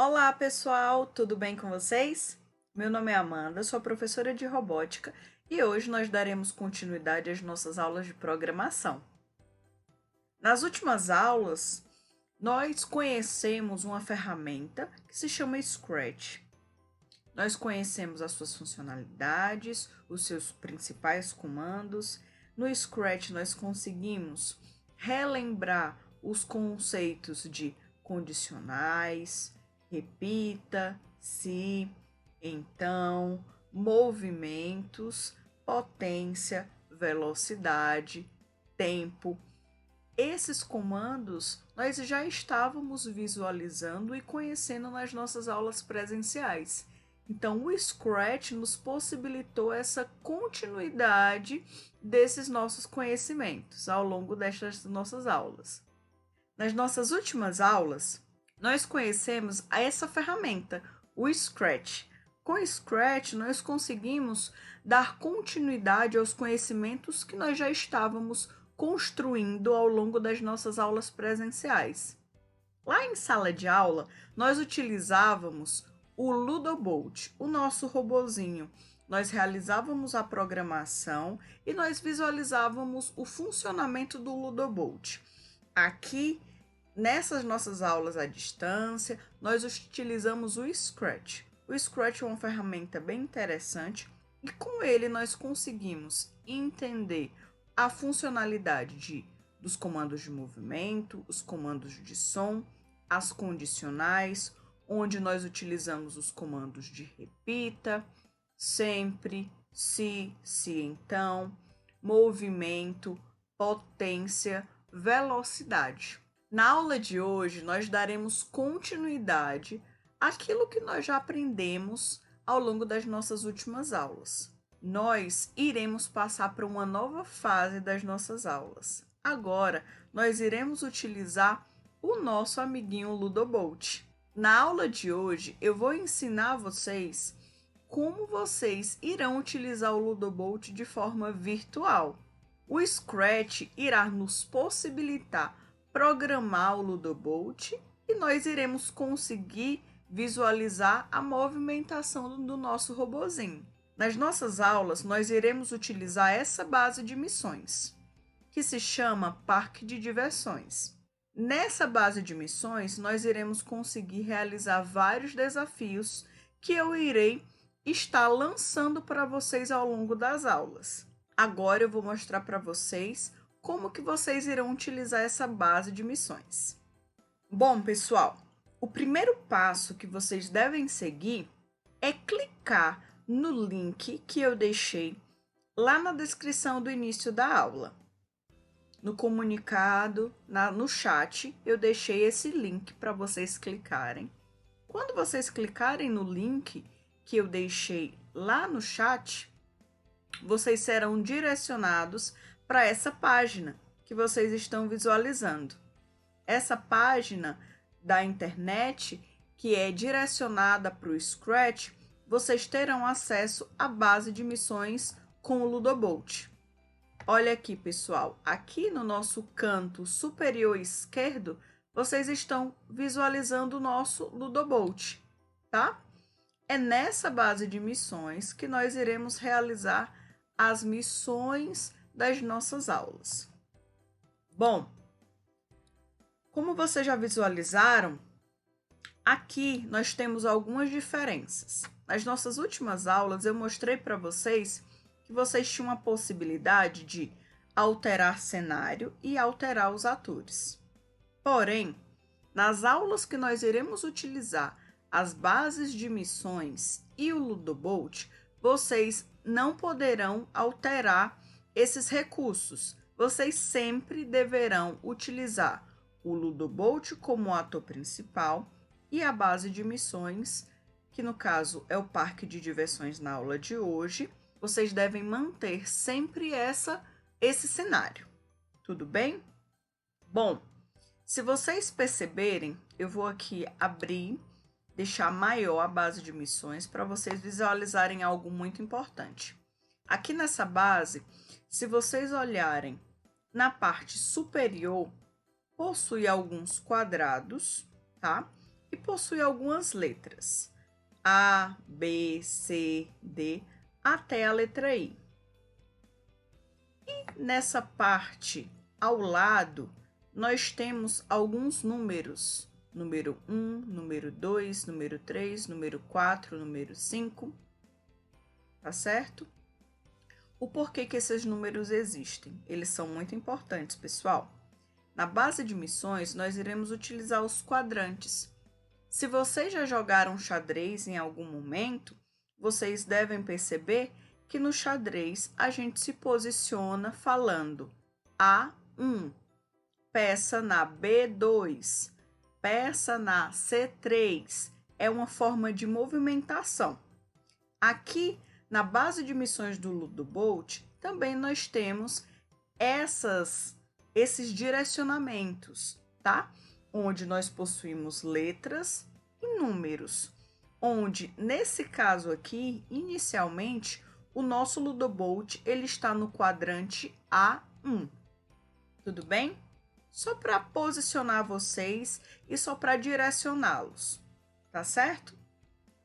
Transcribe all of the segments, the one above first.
Olá, pessoal, tudo bem com vocês? Meu nome é Amanda, sou professora de robótica e hoje nós daremos continuidade às nossas aulas de programação. Nas últimas aulas, nós conhecemos uma ferramenta que se chama Scratch. Nós conhecemos as suas funcionalidades, os seus principais comandos. No Scratch, nós conseguimos relembrar os conceitos de condicionais, repita, se, então, movimentos, potência, velocidade, tempo. Esses comandos nós já estávamos visualizando e conhecendo nas nossas aulas presenciais. Então, o Scratch nos possibilitou essa continuidade desses nossos conhecimentos ao longo destas nossas aulas. Nas nossas últimas aulas, nós conhecemos essa ferramenta, o Scratch. Com o Scratch, nós conseguimos dar continuidade aos conhecimentos que nós já estávamos construindo ao longo das nossas aulas presenciais. Lá em sala de aula, nós utilizávamos o Ludobolt, o nosso robozinho. Nós realizávamos a programação e nós visualizávamos o funcionamento do Ludobolt. Aqui, nessas nossas aulas à distância, nós utilizamos o Scratch. O Scratch é uma ferramenta bem interessante e com ele nós conseguimos entender a funcionalidade dos comandos de movimento, os comandos de som, as condicionais, onde nós utilizamos os comandos de repita, sempre, se então, movimento, potência, velocidade. Na aula de hoje, nós daremos continuidade àquilo que nós já aprendemos ao longo das nossas últimas aulas. Nós iremos passar para uma nova fase das nossas aulas. Agora, nós iremos utilizar o nosso amiguinho Ludobolt. Na aula de hoje, eu vou ensinar vocês como vocês irão utilizar o Ludobolt de forma virtual. O Scratch irá nos possibilitar programar o Ludobolt e nós iremos conseguir visualizar a movimentação do nosso robozinho. Nas nossas aulas, nós iremos utilizar essa base de missões, que se chama Parque de Diversões. Nessa base de missões, nós iremos conseguir realizar vários desafios que eu irei estar lançando para vocês ao longo das aulas. Agora eu vou mostrar para vocês como que vocês irão utilizar essa base de missões. Bom, pessoal, o primeiro passo que vocês devem seguir é clicar no link que eu deixei lá na descrição do início da aula. No comunicado, no chat, eu deixei esse link para vocês clicarem. Quando vocês clicarem no link que eu deixei lá no chat, vocês serão direcionados para essa página que vocês estão visualizando. Essa página da internet, que é direcionada para o Scratch, vocês terão acesso à base de missões com o Ludobolt. Olha aqui, pessoal, aqui no nosso canto superior esquerdo, vocês estão visualizando o nosso Ludobolt, tá? É nessa base de missões que nós iremos realizar as missões das nossas aulas. Bom, como vocês já visualizaram, aqui nós temos algumas diferenças. Nas nossas últimas aulas, eu mostrei para vocês que vocês tinham a possibilidade de alterar cenário e alterar os atores. Porém, nas aulas que nós iremos utilizar as bases de missões e o Ludobolt, vocês não poderão alterar esses recursos. Vocês sempre deverão utilizar o Ludobolt como ator principal e a base de missões, que no caso é o parque de diversões na aula de hoje, vocês devem manter sempre esse cenário. Tudo bem? Bom, se vocês perceberem, eu vou aqui abrir, deixar maior a base de missões para vocês visualizarem algo muito importante. Aqui nessa base, se vocês olharem na parte superior, possui alguns quadrados, tá? e possui algumas letras. A, B, C, D, até a letra I. E nessa parte ao lado, nós temos alguns números. Número 1, número 2, número 3, número 4, número 5. Tá certo? O porquê que esses números existem? Eles são muito importantes, pessoal. Na base de missões, nós iremos utilizar os quadrantes. Se vocês já jogaram xadrez em algum momento, vocês devem perceber que no xadrez a gente se posiciona falando A1, peça na B2, peça na C3. É uma forma de movimentação. Aqui, na base de missões do Ludobolt, também nós temos esses direcionamentos, tá? Onde nós possuímos letras e números, onde nesse caso aqui, inicialmente, o nosso Ludobolt ele está no quadrante A1. Tudo bem? Só para posicionar vocês e só para direcioná-los, tá certo?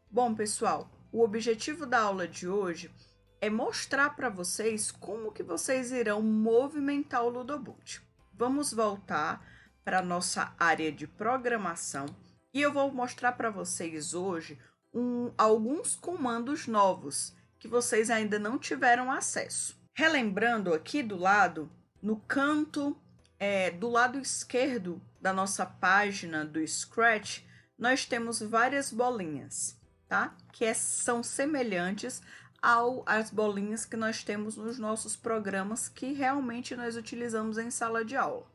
Bom, pessoal, o objetivo da aula de hoje é mostrar para vocês como que vocês irão movimentar o Ludobolt. Vamos voltar para a nossa área de programação e eu vou mostrar para vocês hoje alguns comandos novos que vocês ainda não tiveram acesso. Relembrando aqui do lado, no canto do lado esquerdo da nossa página do Scratch, nós temos várias bolinhas, tá? Que são semelhantes às bolinhas que nós temos nos nossos programas que realmente nós utilizamos em sala de aula.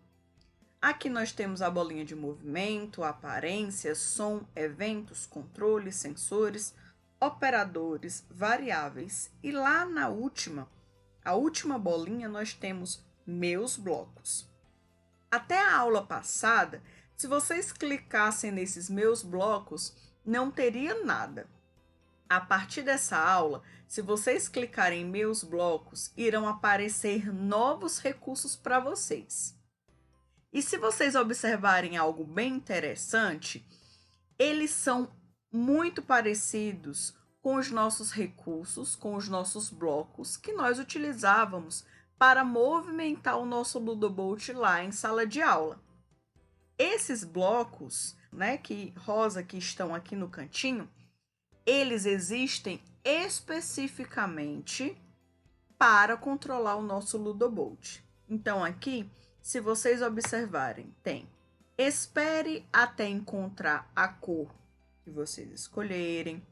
Aqui nós temos a bolinha de movimento, aparência, som, eventos, controles, sensores, operadores, variáveis. E lá na a última bolinha, nós temos meus blocos. Até a aula passada, se vocês clicassem nesses meus blocos, não teria nada. A partir dessa aula, se vocês clicarem em meus blocos, irão aparecer novos recursos para vocês. E se vocês observarem algo bem interessante, eles são muito parecidos com os nossos recursos, com os nossos blocos que nós utilizávamos para movimentar o nosso Ludobolt lá em sala de aula. Esses blocos, que rosa que estão aqui no cantinho, eles existem especificamente para controlar o nosso Ludobolt. Então aqui, se vocês observarem, tem espere até encontrar a cor que vocês escolherem,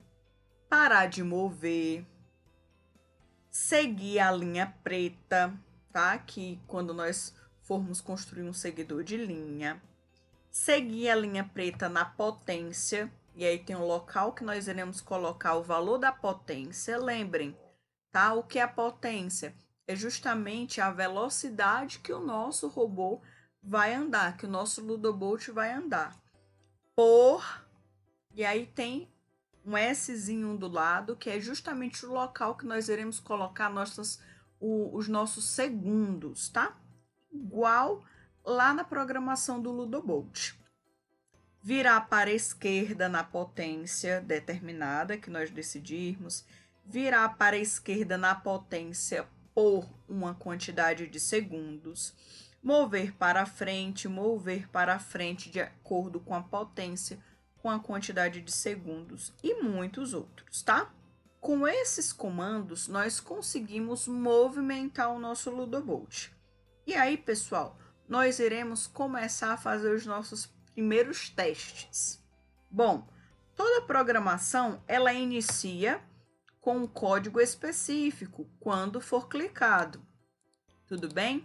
parar de mover, seguir a linha preta, tá? Que quando nós formos construir um seguidor de linha, seguir a linha preta na potência, e aí tem um local que nós iremos colocar o valor da potência. Lembrem, tá? O que é a potência? É justamente a velocidade que o nosso robô vai andar, que o nosso Ludobolt vai andar. E aí tem um Szinho do lado, que é justamente o local que nós iremos colocar os nossos segundos, tá? Igual lá na programação do Ludobolt. Virar para a esquerda na potência determinada que nós decidirmos. Virar para a esquerda na potência por uma quantidade de segundos. Mover para frente de acordo com a potência, com a quantidade de segundos e muitos outros, tá? Com esses comandos, nós conseguimos movimentar o nosso Ludobolt. E aí, pessoal, nós iremos começar a fazer os nossos primeiros testes. Bom, toda programação, ela inicia com um código específico quando for clicado. Tudo bem?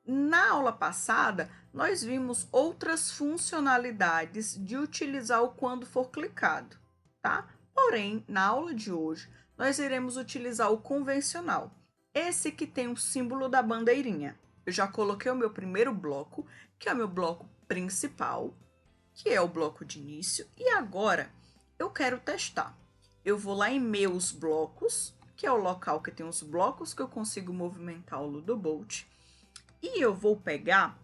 Na aula passada, nós vimos outras funcionalidades de utilizar o quando for clicado, tá? Porém, na aula de hoje, nós iremos utilizar o convencional, esse que tem o símbolo da bandeirinha. Eu já coloquei o meu primeiro bloco, que é o meu bloco principal, que é o bloco de início, e agora eu quero testar. Eu vou lá em meus blocos, que é o local que tem os blocos que eu consigo movimentar o Ludobolt, e eu vou pegar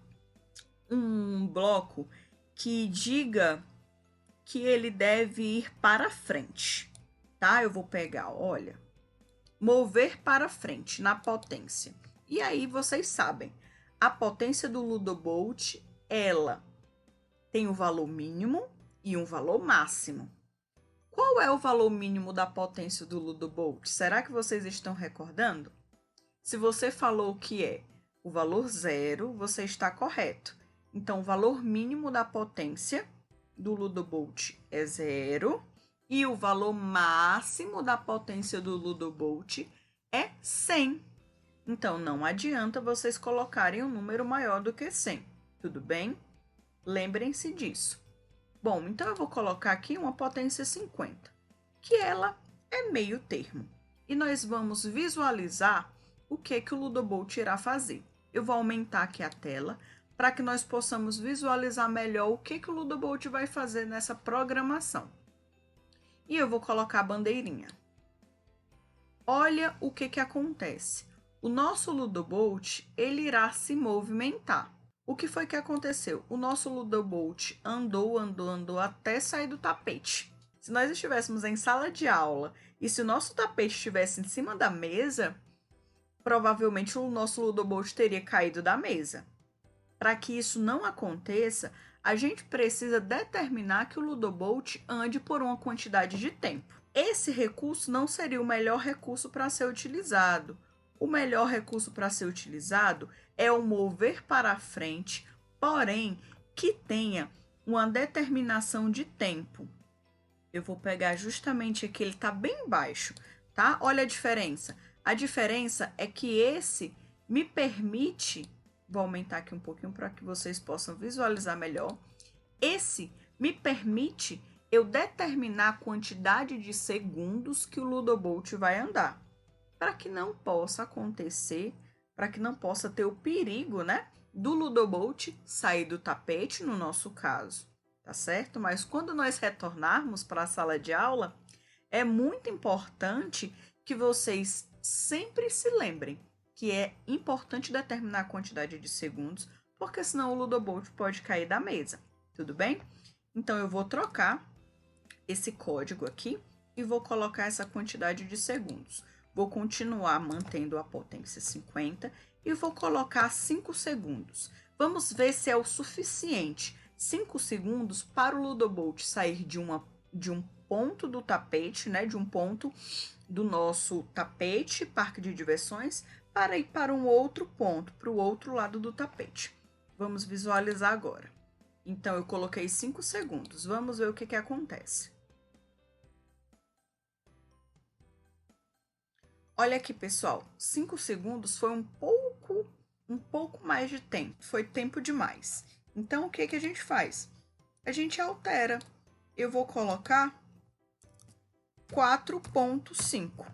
um bloco que diga que ele deve ir para frente, tá? Eu vou pegar, olha, mover para frente na potência. E aí vocês sabem, a potência do Ludobolt, ela tem um valor mínimo e um valor máximo. Qual é o valor mínimo da potência do Ludobolt? Será que vocês estão recordando? Se você falou que é o valor zero, você está correto. Então, o valor mínimo da potência do Ludobolt é zero e o valor máximo da potência do Ludobolt é 100. Então, não adianta vocês colocarem um número maior do que 100, tudo bem? Lembrem-se disso. Bom, então eu vou colocar aqui uma potência 50, que ela é meio termo. E nós vamos visualizar o que o Ludobolt irá fazer. Eu vou aumentar aqui a tela para que nós possamos visualizar melhor o que o Ludobolt vai fazer nessa programação. E eu vou colocar a bandeirinha. Olha o que acontece. O nosso Ludobolt, ele irá se movimentar. O que foi que aconteceu? O nosso Ludobolt andou até sair do tapete. Se nós estivéssemos em sala de aula e se o nosso tapete estivesse em cima da mesa, provavelmente o nosso Ludobolt teria caído da mesa. Para que isso não aconteça, a gente precisa determinar que o Ludobolt ande por uma quantidade de tempo. Esse recurso não seria o melhor recurso para ser utilizado. O melhor recurso para ser utilizado é o mover para frente, porém que tenha uma determinação de tempo. Eu vou pegar justamente aqui, ele está bem baixo, tá? Olha a diferença. A diferença é que esse me permite, vou aumentar aqui um pouquinho para que vocês possam visualizar melhor. Esse me permite eu determinar a quantidade de segundos que o Ludobolt vai andar, para que não possa acontecer, para que não possa ter o perigo, né, do Ludobolt sair do tapete, no nosso caso, tá certo? Mas quando nós retornarmos para a sala de aula, é muito importante que vocês sempre se lembrem que é importante determinar a quantidade de segundos, porque senão o Ludobolt pode cair da mesa, tudo bem? Então, eu vou trocar esse código aqui e vou colocar essa quantidade de segundos. Vou continuar mantendo a potência 50 e vou colocar 5 segundos. Vamos ver se é o suficiente. 5 segundos para o Ludobolt sair de um ponto do tapete, né? De um ponto do nosso tapete, parque de diversões, para ir para um outro ponto, para o outro lado do tapete. Vamos visualizar agora. Então, eu coloquei 5 segundos. Vamos ver o que acontece. Olha aqui, pessoal, 5 segundos foi um pouco mais de tempo, foi tempo demais. Então, o que a gente faz? A gente altera. Eu vou colocar 4,5,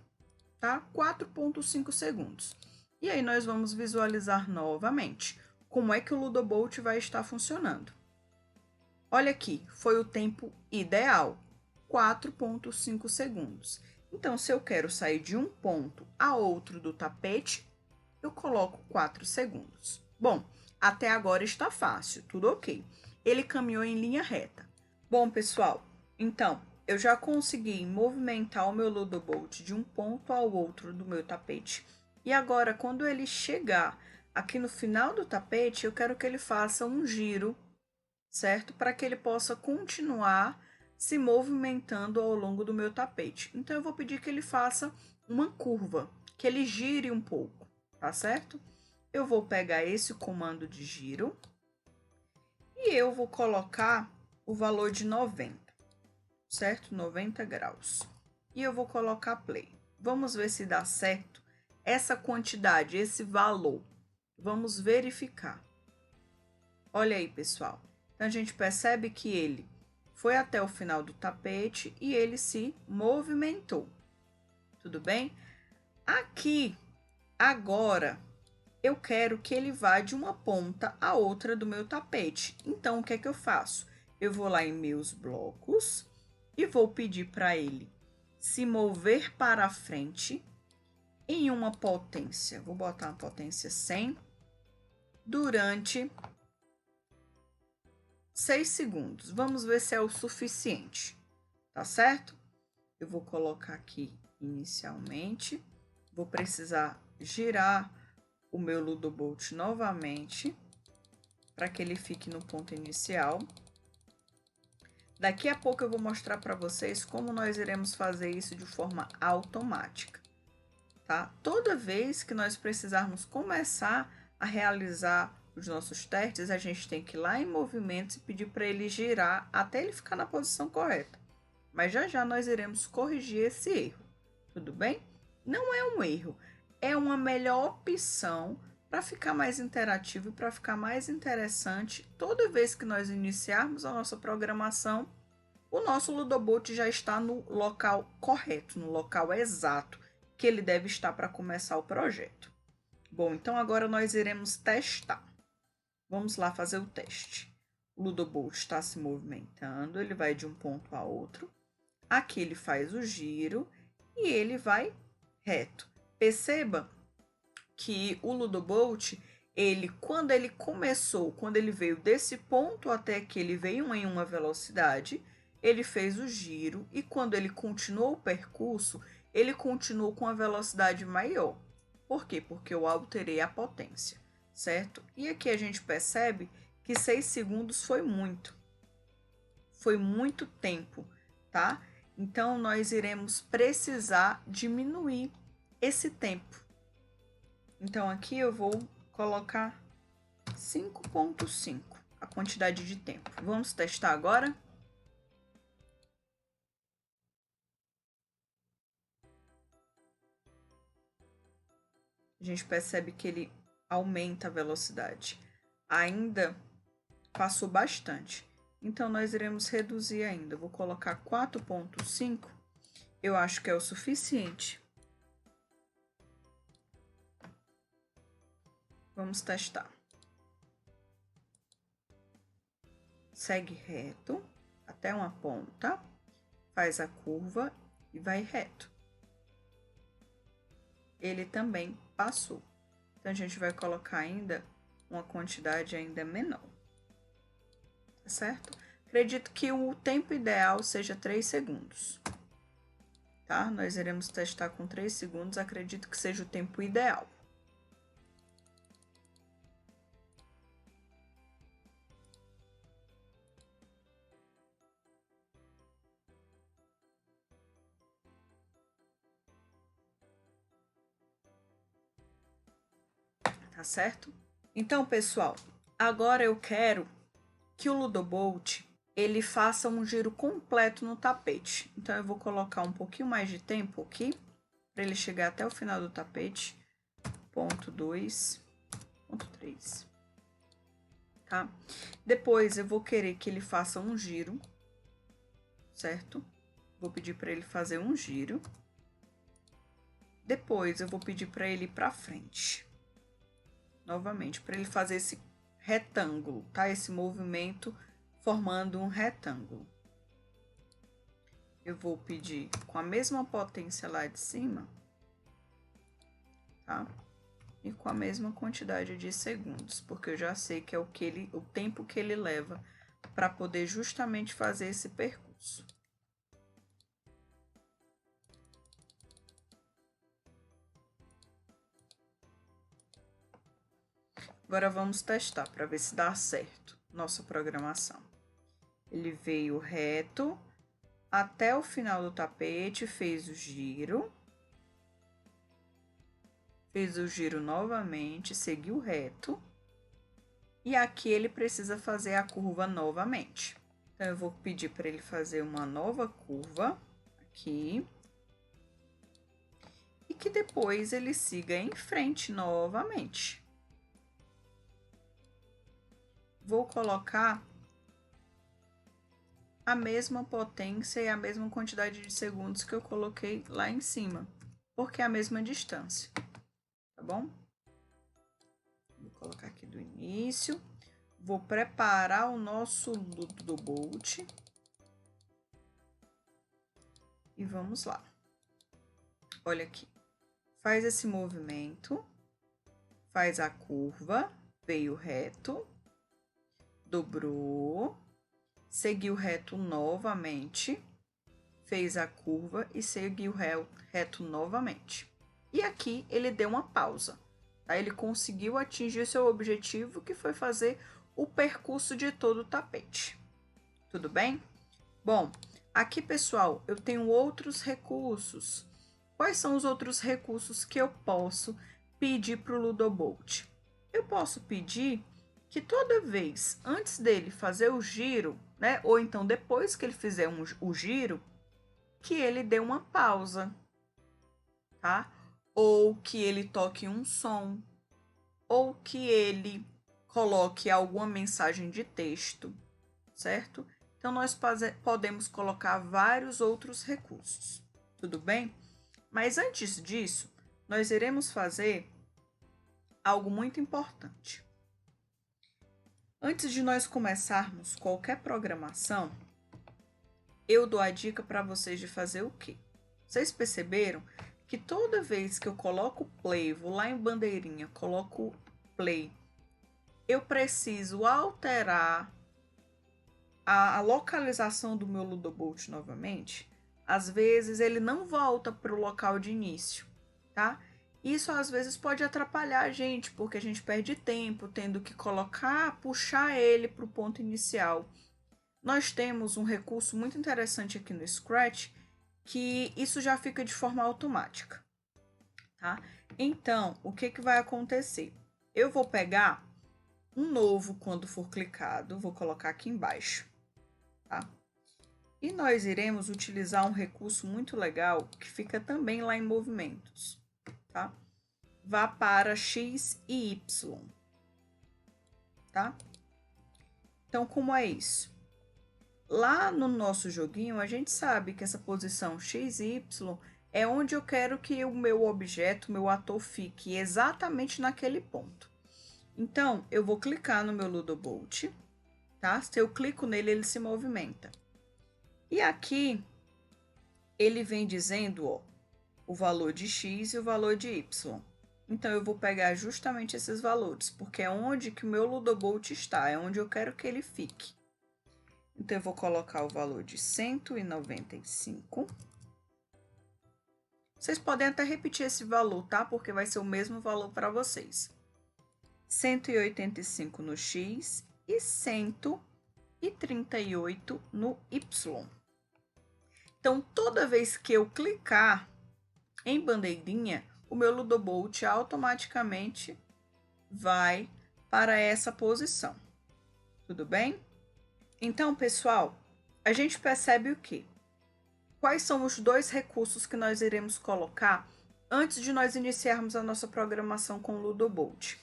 tá? 4,5 segundos. E aí, nós vamos visualizar novamente como é que o Ludobolt vai estar funcionando. Olha aqui, foi o tempo ideal, 4,5 segundos. Então, se eu quero sair de um ponto a outro do tapete, eu coloco 4 segundos. Bom, até agora está fácil, tudo ok. Ele caminhou em linha reta. Bom, pessoal, então, eu já consegui movimentar o meu Ludobolt de um ponto ao outro do meu tapete. E agora, quando ele chegar aqui no final do tapete, eu quero que ele faça um giro, certo? Para que ele possa continuar se movimentando ao longo do meu tapete. Então, eu vou pedir que ele faça uma curva, que ele gire um pouco, tá certo? Eu vou pegar esse comando de giro e eu vou colocar o valor de 90, certo? 90 graus. E eu vou colocar play. Vamos ver se dá certo essa quantidade, esse valor. Vamos verificar. Olha aí, pessoal. Então, a gente percebe que ele foi até o final do tapete e ele se movimentou. Tudo bem? Aqui, agora, eu quero que ele vá de uma ponta a outra do meu tapete. Então, o que é que eu faço? Eu vou lá em meus blocos e vou pedir para ele se mover para a frente em uma potência. Vou botar uma potência 100 durante 6 segundos. Vamos ver se é o suficiente, tá certo? Eu vou colocar aqui inicialmente. Vou precisar girar o meu Ludobolt novamente para que ele fique no ponto inicial. Daqui a pouco eu vou mostrar para vocês como nós iremos fazer isso de forma automática, tá? Toda vez que nós precisarmos começar a realizar os nossos testes, a gente tem que ir lá em movimentos e pedir para ele girar até ele ficar na posição correta. Mas já já nós iremos corrigir esse erro, tudo bem? Não é um erro, é uma melhor opção para ficar mais interativo e para ficar mais interessante. Toda vez que nós iniciarmos a nossa programação, o nosso Ludobolt já está no local correto, no local exato que ele deve estar para começar o projeto. Bom, então agora nós iremos testar. Vamos lá fazer o teste. O Ludobolt está se movimentando, ele vai de um ponto a outro. Aqui ele faz o giro e ele vai reto. Perceba que o Ludobolt, quando ele veio desse ponto até que ele veio em uma velocidade, ele fez o giro e quando ele continuou o percurso, ele continuou com a velocidade maior. Por quê? Porque eu alterei a potência, certo? E aqui a gente percebe que 6 segundos foi muito tempo, tá? Então, nós iremos precisar diminuir esse tempo. Então, aqui eu vou colocar 5,5, a quantidade de tempo. Vamos testar agora? A gente percebe que ele aumenta a velocidade. Ainda passou bastante. Então, nós iremos reduzir ainda. Vou colocar 4,5. Eu acho que é o suficiente. Vamos testar. Segue reto até uma ponta, faz a curva e vai reto. Ele também passou. Então, a gente vai colocar ainda uma quantidade ainda menor. Tá certo? Acredito que o tempo ideal seja 3 segundos. Tá? Nós iremos testar com 3 segundos, acredito que seja o tempo ideal. Tá certo? Então, pessoal, agora eu quero que o Ludobolt ele faça um giro completo no tapete. Então, eu vou colocar um pouquinho mais de tempo aqui, para ele chegar até o final do tapete. Ponto 2, ponto 3. Tá? Depois, eu vou querer que ele faça um giro, certo? Vou pedir para ele fazer um giro. Depois, eu vou pedir para ele ir para frente. Novamente, para ele fazer esse retângulo, tá? Esse movimento formando um retângulo. Eu vou pedir com a mesma potência lá de cima, tá? E com a mesma quantidade de segundos, porque eu já sei que é o tempo que ele leva para poder justamente fazer esse percurso. Agora vamos testar para ver se dá certo nossa programação. Ele veio reto até o final do tapete, fez o giro novamente, seguiu reto. E aqui ele precisa fazer a curva novamente. Então, eu vou pedir para ele fazer uma nova curva aqui. E que depois ele siga em frente novamente. Vou colocar a mesma potência e a mesma quantidade de segundos que eu coloquei lá em cima, porque é a mesma distância, tá bom? Vou colocar aqui do início. Vou preparar o nosso Ludobolt. E vamos lá. Olha aqui. Faz esse movimento, faz a curva, veio reto, dobrou, seguiu reto novamente, fez a curva e seguiu reto novamente. E aqui ele deu uma pausa, tá? Ele conseguiu atingir seu objetivo, que foi fazer o percurso de todo o tapete. Tudo bem? Bom, aqui, pessoal, eu tenho outros recursos. Quais são os outros recursos que eu posso pedir para o Ludobolt? Eu posso pedir que toda vez antes dele fazer o giro, né, ou então depois que ele fizer o giro, que ele dê uma pausa, tá? Ou que ele toque um som, ou que ele coloque alguma mensagem de texto, certo? Então, nós podemos colocar vários outros recursos, tudo bem? Mas antes disso, nós iremos fazer algo muito importante. Antes de nós começarmos qualquer programação, eu dou a dica para vocês de fazer o quê? Vocês perceberam que toda vez que eu coloco play, vou lá em bandeirinha, coloco play, eu preciso alterar a localização do meu Ludobolt novamente. Às vezes ele não volta para o local de início, tá? Isso às vezes pode atrapalhar a gente, porque a gente perde tempo tendo que puxar ele para o ponto inicial. Nós temos um recurso muito interessante aqui no Scratch, que isso já fica de forma automática, tá? Então, o que vai acontecer? Eu vou pegar um novo quando for clicado, vou colocar aqui embaixo, tá? E nós iremos utilizar um recurso muito legal que fica também lá em movimentos, tá? Vá para X e Y, tá? Então, como é isso? Lá no nosso joguinho, a gente sabe que essa posição X e Y é onde eu quero que o meu objeto, o meu ator, fique exatamente naquele ponto. Então, eu vou clicar no meu Ludobolt, tá? Se eu clico nele, ele se movimenta. E aqui, ele vem dizendo, ó, o valor de X e o valor de Y. Então, eu vou pegar justamente esses valores, porque é onde que o meu Ludobolt está, é onde eu quero que ele fique. Então, eu vou colocar o valor de 195. Vocês podem até repetir esse valor, tá? Porque vai ser o mesmo valor para vocês. 185 no X e 138 no Y. Então, toda vez que eu clicar em bandeirinha, o meu Ludobolt automaticamente vai para essa posição. Tudo bem? Então, pessoal, a gente percebe o quê? Quais são os dois recursos que nós iremos colocar antes de nós iniciarmos a nossa programação com o Ludobolt?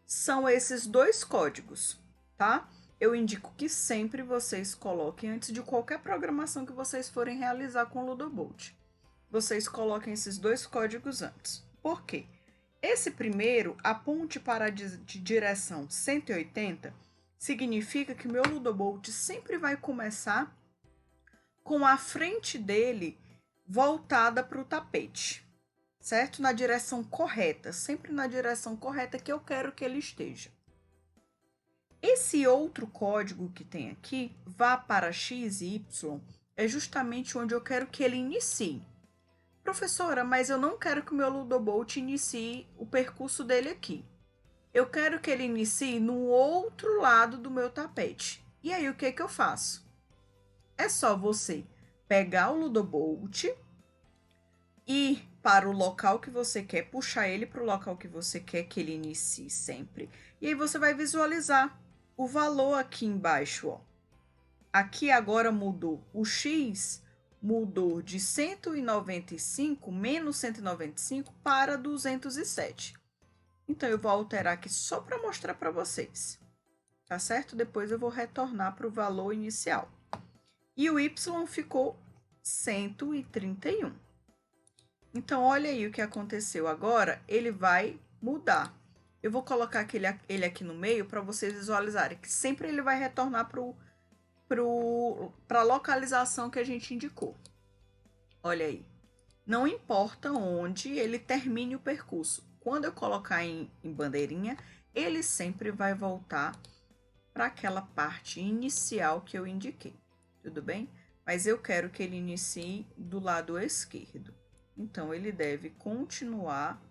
São esses dois códigos, tá? Eu indico que sempre vocês coloquem, antes de qualquer programação que vocês forem realizar com o Ludobolt, vocês coloquem esses dois códigos antes. Por quê? Esse primeiro, aponte para a direção 180, significa que o meu Ludobolt sempre vai começar com a frente dele voltada para o tapete, certo? Na direção correta, sempre na direção correta que eu quero que ele esteja. Esse outro código que tem aqui, vá para X e Y, é justamente onde eu quero que ele inicie. Professora, mas eu não quero que o meu Ludobolt inicie o percurso dele aqui. Eu quero que ele inicie no outro lado do meu tapete. E aí, o que eu faço? É só você pegar o Ludobolt, ir para o local que você quer, puxar ele para o local que você quer que ele inicie sempre. E aí você vai visualizar o valor aqui embaixo, ó. Aqui agora mudou. O X mudou de 195 menos 195 para 207. Então, eu vou alterar aqui só para mostrar para vocês, tá certo? Depois eu vou retornar para o valor inicial. E o Y ficou 131. Então, olha aí o que aconteceu. Agora, ele vai mudar. Eu vou colocar ele aqui no meio para vocês visualizarem que sempre ele vai retornar para a localização que a gente indicou. Olha aí. Não importa onde ele termine o percurso. Quando eu colocar em bandeirinha, ele sempre vai voltar para aquela parte inicial que eu indiquei, tudo bem? Mas eu quero que ele inicie do lado esquerdo. Então, ele deve continuar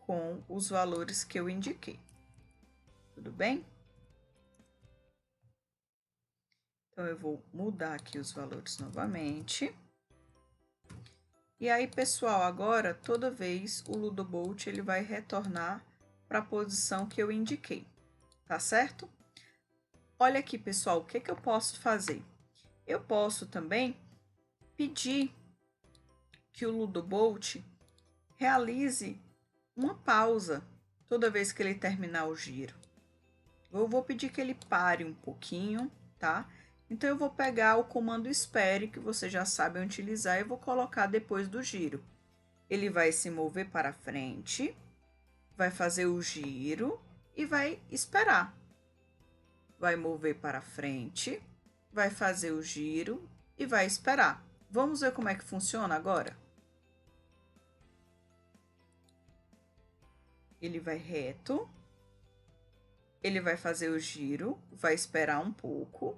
com os valores que eu indiquei, tudo bem? Então, eu vou mudar aqui os valores novamente. E aí, pessoal, agora, toda vez o Ludobolt ele vai retornar para a posição que eu indiquei, tá certo? Olha aqui, pessoal, o que que eu posso fazer? Eu posso também pedir que o Ludobolt realize uma pausa toda vez que ele terminar o giro. Eu vou pedir que ele pare um pouquinho, tá? Então, eu vou pegar o comando espere, que você já sabe utilizar, e vou colocar depois do giro. Ele vai se mover para frente, vai fazer o giro e vai esperar. Vai mover para frente, vai fazer o giro e vai esperar. Vamos ver como é que funciona agora? Ele vai reto, ele vai fazer o giro, vai esperar um pouco,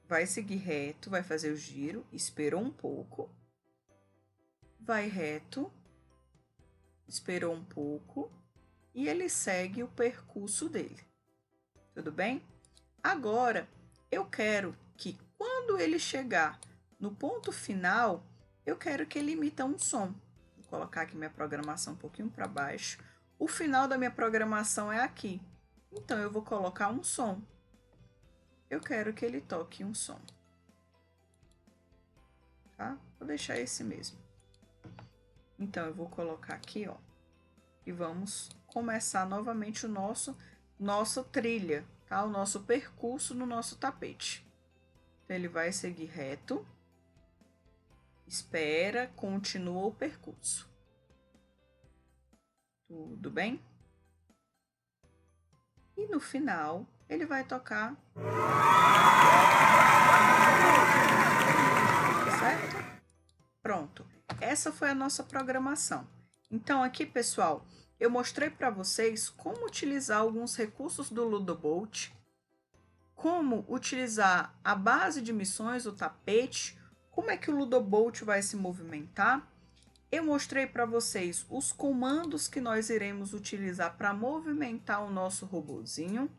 vai seguir reto, vai fazer o giro, esperou um pouco, vai reto, esperou um pouco e ele segue o percurso dele. Tudo bem? Agora, eu quero que quando ele chegar no ponto final, eu quero que ele emita um som. Vou colocar aqui minha programação um pouquinho para baixo. O final da minha programação é aqui. Então, eu vou colocar um som. Eu quero que ele toque um som. Tá? Vou deixar esse mesmo. Então, eu vou colocar aqui, ó. E vamos começar novamente nossa trilha, tá? O nosso percurso no nosso tapete. Então, ele vai seguir reto, espera, continua o percurso. Tudo bem? E no final, ele vai tocar. Certo? Pronto. Essa foi a nossa programação. Então, aqui, pessoal, eu mostrei para vocês como utilizar alguns recursos do Ludobolt, como utilizar a base de missões, o tapete, como é que o Ludobolt vai se movimentar. Eu mostrei para vocês os comandos que nós iremos utilizar para movimentar o nosso robozinho.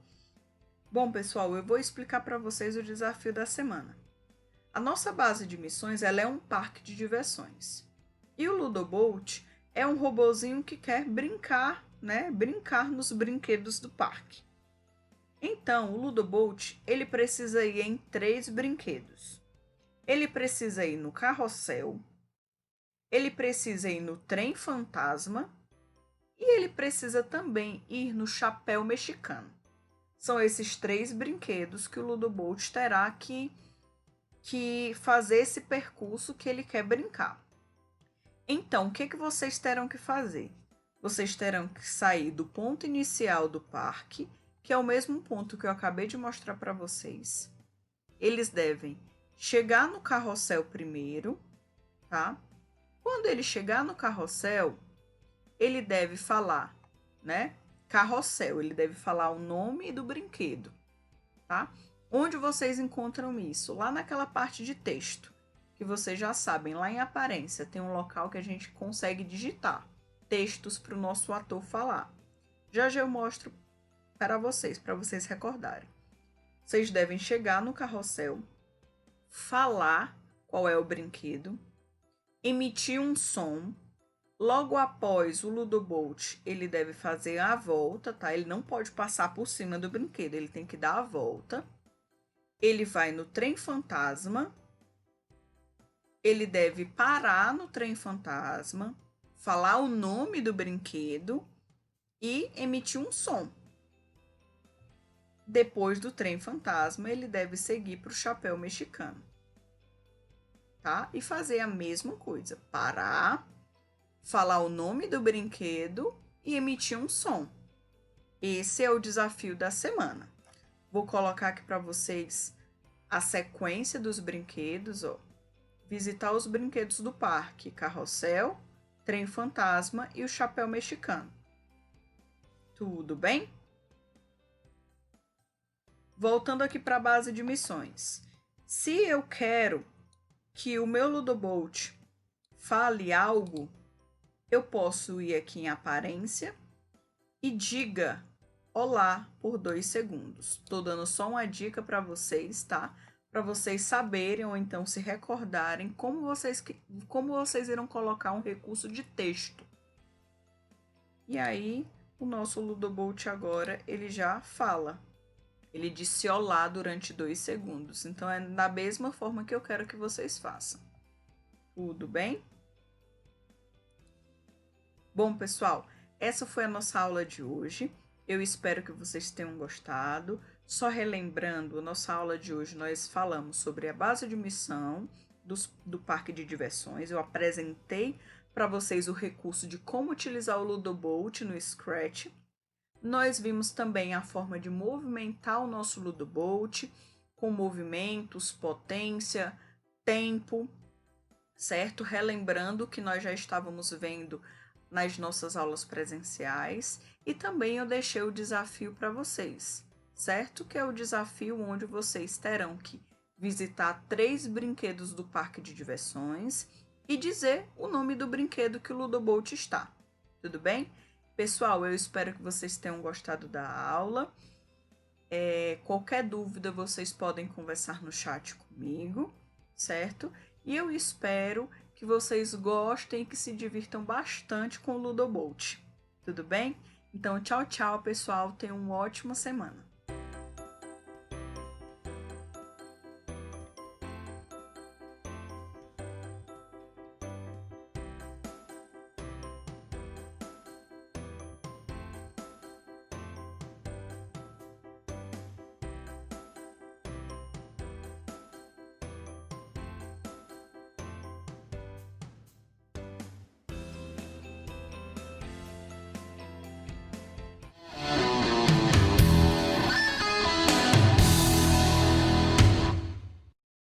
Bom, pessoal, eu vou explicar para vocês o desafio da semana. A nossa base de missões ela é um parque de diversões. E o Ludobolt é um robozinho que quer brincar, né? Brincar nos brinquedos do parque. Então, o Ludobolt ele precisa ir em 3 brinquedos. Ele precisa ir no carrossel, ele precisa ir no trem fantasma e ele precisa também ir no chapéu mexicano. São esses 3 brinquedos que o Ludobolt terá que fazer esse percurso que ele quer brincar. Então, o que vocês terão que fazer? Vocês terão que sair do ponto inicial do parque, que é o mesmo ponto que eu acabei de mostrar para vocês. Eles devem chegar no carrossel primeiro, tá? Quando ele chegar no carrossel, ele deve falar, né? Carrossel, ele deve falar o nome do brinquedo, tá? Onde vocês encontram isso? Lá naquela parte de texto, que vocês já sabem, lá em aparência, tem um local que a gente consegue digitar textos para o nosso ator falar. Já eu mostro para vocês recordarem. Vocês devem chegar no carrossel, falar qual é o brinquedo, emitir um som. Logo após o Ludobolt, ele deve fazer a volta, tá? Ele não pode passar por cima do brinquedo, ele tem que dar a volta. Ele vai no trem fantasma, ele deve parar no trem fantasma, falar o nome do brinquedo e emitir um som. Depois do trem fantasma, ele deve seguir para o chapéu mexicano, tá? E fazer a mesma coisa, parar, falar o nome do brinquedo e emitir um som. Esse é o desafio da semana. Vou colocar aqui para vocês a sequência dos brinquedos, ó. Visitar os brinquedos do parque, carrossel, trem fantasma e o chapéu mexicano. Tudo bem? Voltando aqui para a base de missões. Se eu quero que o meu Ludobolt fale algo, eu posso ir aqui em aparência e diga olá por 2 segundos. Tô dando só uma dica para vocês, tá? Para vocês saberem ou então se recordarem como vocês irão colocar um recurso de texto. E aí, o nosso Ludobolt agora, ele já fala. Ele disse olá durante 2 segundos. Então, é da mesma forma que eu quero que vocês façam. Tudo bem? Bom, pessoal, essa foi a nossa aula de hoje. Eu espero que vocês tenham gostado. Só relembrando, a nossa aula de hoje nós falamos sobre a base de missão do parque de diversões. Eu apresentei para vocês o recurso de como utilizar o Ludobolt no Scratch. Nós vimos também a forma de movimentar o nosso Ludobolt com movimentos, potência, tempo, certo? Relembrando que nós já estávamos vendo nas nossas aulas presenciais e também eu deixei o desafio para vocês, certo? Que é o desafio onde vocês terão que visitar 3 brinquedos do parque de diversões e dizer o nome do brinquedo que o Ludobolt está. Tudo bem? Pessoal, eu espero que vocês tenham gostado da aula. Qualquer dúvida, vocês podem conversar no chat comigo, certo? E eu espero que vocês gostem e que se divirtam bastante com o Ludobolt. Tudo bem? Então, tchau, tchau, pessoal. Tenham uma ótima semana.